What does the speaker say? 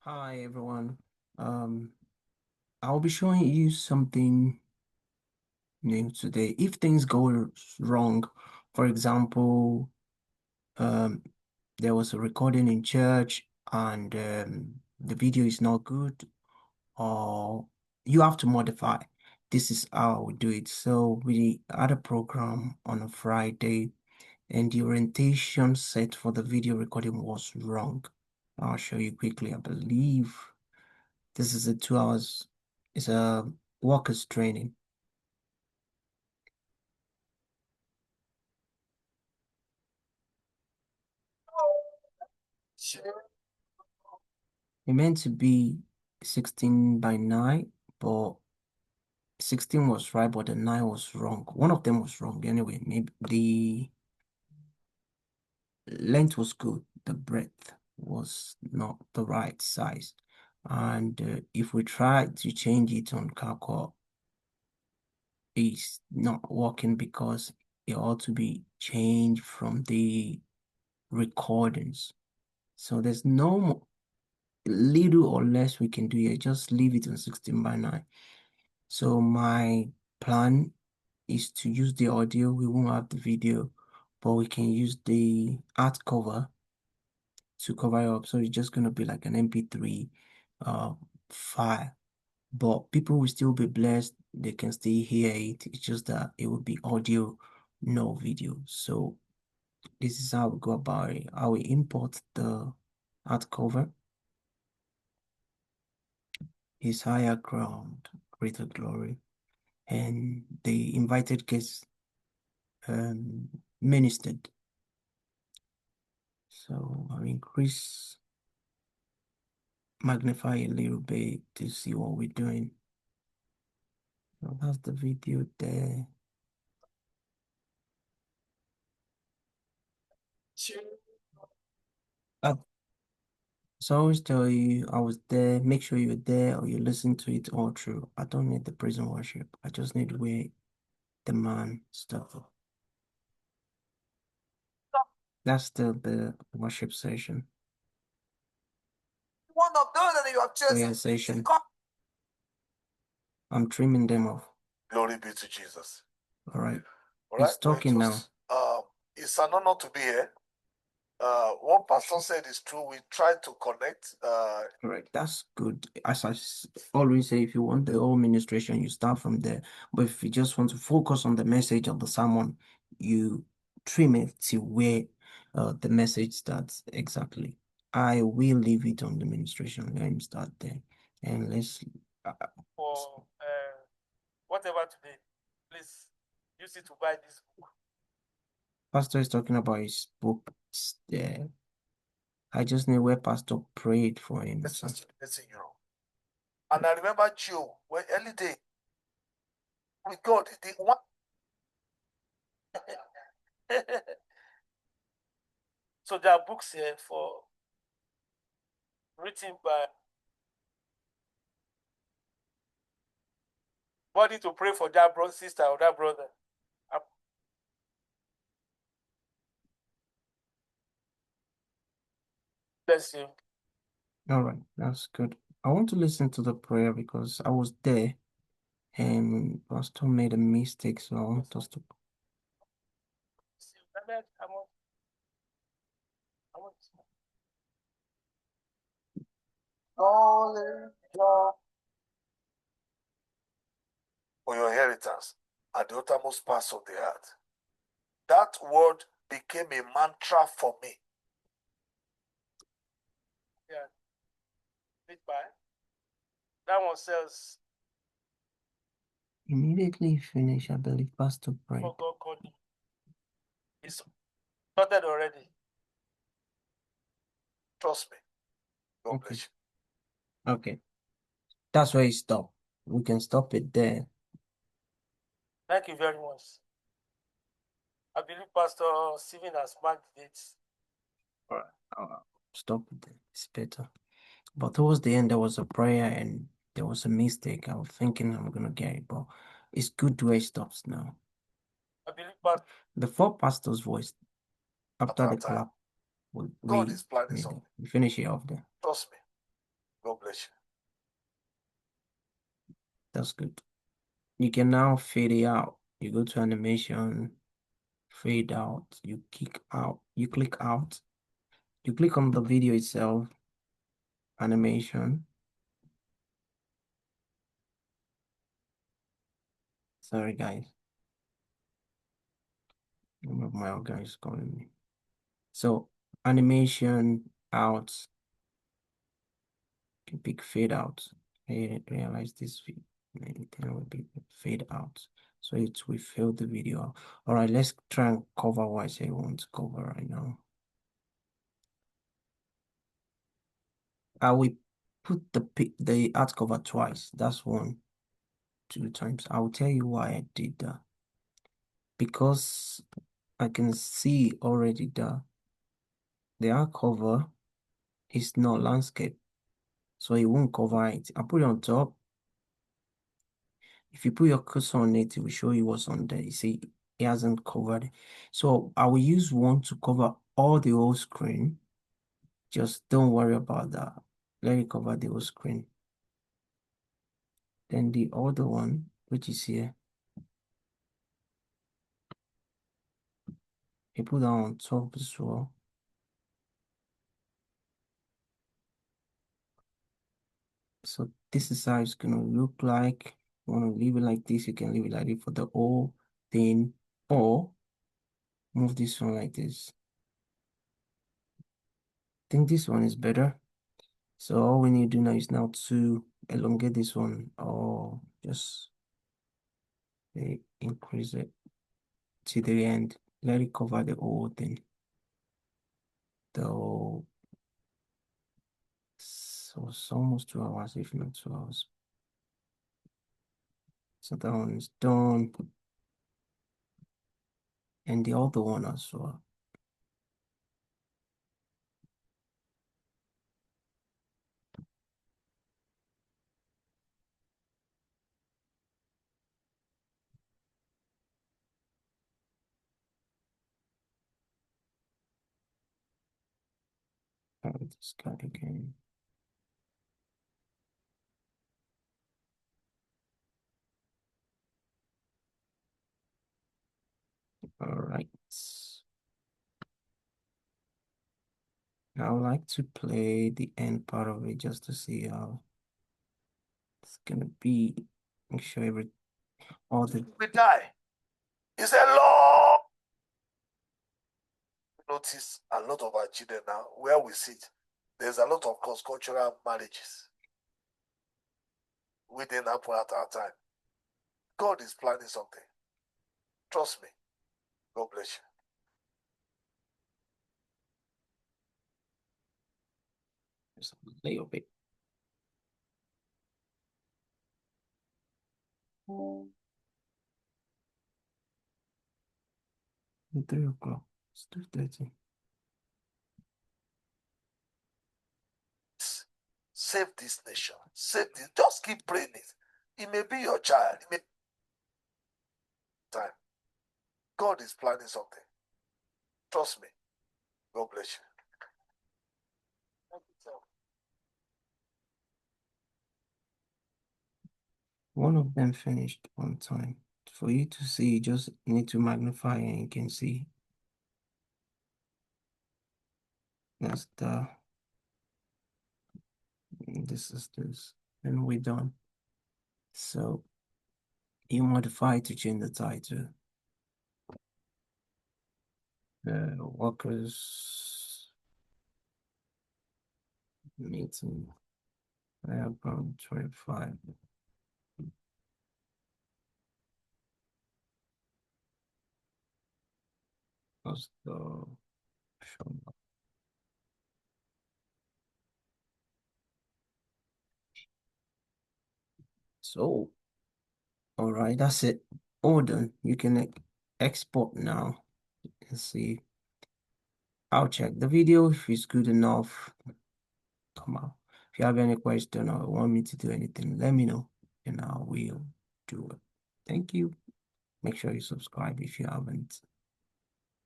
Hi everyone. Um, I'll be showing you something new today. If things go wrong, for example, um, there was a recording in church and the video is not good, or you have to modify. This is how we do it. So we had a program on a Friday, and the orientation set for the video recording was wrong. I'll show you quickly. I believe. This is a 2 hours. It's a workers training. It meant to be 16 by 9, but 16 was right, but the 9 was wrong. One of them was wrong anyway. Maybe the length was good, the breadth was not the right size. And if we try to change it on Capcut, it's not working because it ought to be changed from the recordings. So there's no little or less we can do here. Just leave it on 16 by 9. So my plan is to use the audio. We won't have the video, but we can use the art cover to cover it up. So it's just going to be like an MP3 uh, file. But people will still be blessed. They can still hear it. It's just that it will be audio, no video. So this is how we go about it. I will import the art cover. His higher ground, greater glory. And the invited guests ministered. So I'll magnify a little bit to see what we're doing. So that's the video there. Uh, so I always tell you I was there, make sure you're there or you listen to it all through. I don't need the prison worship. I just need where the man stuff. That's the worship session. One of those that you have chosen. Prayer session. I'm trimming them off. Glory be to Jesus. All right. All He's right. talking now. It's an honor to be here. What Pastor said is true. We try to connect. Correct. That's good. As I always say, if you want the whole ministration, you start from there. But if you just want to focus on the message of the sermon, you trim it to where the message starts exactly. I will leave it on the ministration. Let him start there. And let's. For whatever today, please use it to buy this book. Pastor is talking about his book there. I just knew where Pastor prayed for him. It's in Europe. And I remember Joe, when early day, with God, the one. So there are books here written by body to pray for that brother, sister, or that brother. Bless you. All right, that's good. I want to listen to the prayer because I was there and Pastor made a mistake, so I want us to. For your inheritance at the uttermost parts of the earth. That word became a mantra for me. Yeah. That one says. Immediately finish, I believe Pastor prayed. It's started already. Trust me. God Okay. bless you. Okay. That's where you stop. We can stop it there. Thank you very much. I believe Pastor Stephen has marked it. All right. I'll stop it there. It's better. But towards the end, there was a prayer and there was a mistake. I was thinking I'm going to get it, but it's good where it stops now. I believe Before Pastor's voice, after the clap, God is planning we something. finish it off there. Trust me. God bless That's good. You can now fade it out. You go to animation, fade out, you click out, you click on the video itself, animation. Sorry guys. One of my guys calling me. So animation out, you can pick fade out. I realize this anything will be fade out. So it will fill the video out. All right, let's try and cover what I say I want to cover right now. I will put the art cover twice. That's one, two times. I will tell you why I did that. Because I can see already that the art cover is not landscape, so it won't cover it. I put it on top. If you put your cursor on it, it will show you what's on there. You see, it hasn't covered it. So I will use one to cover all the whole screen. Just don't worry about that. Let it cover the whole screen. Then the other one, which is here, you put that on top as well. So this is how it's gonna look like. You want to leave it like this, you can leave it like this for the whole thing, or move this one like this. I think this one is better. So all we need to do now is now to elongate this one, or just increase it to the end. Let it cover the whole thing. Though, so it's almost 2 hours, if not 2 hours. So that one is done, and the other one as well. This guy again. All right. I would like to play the end part of it just to see how it's gonna be. Make sure all the you. We die. It's a long. Notice a lot of our children now, where we sit, there's a lot of cross-cultural marriages. We didn't happen at our time. God is planning something. Trust me. God bless just a little bit. you. 3 o'clock. It's 2:30. Save this nation. Save this. Just keep praying it. It may be your child. It may be time. God is planning something. Trust me. God bless you. One of them finished on time. For you to see, you just need to magnify and you can see. That's this is this. And we're done. So you modify to change the title. Workers meeting. About 25. That's the show. So, all right, that's it. All done. You can export now and see. I'll check the video if it's good enough. Come out. If you have any question or want me to do anything, let me know and I will do it. Thank you. Make sure you subscribe if you haven't.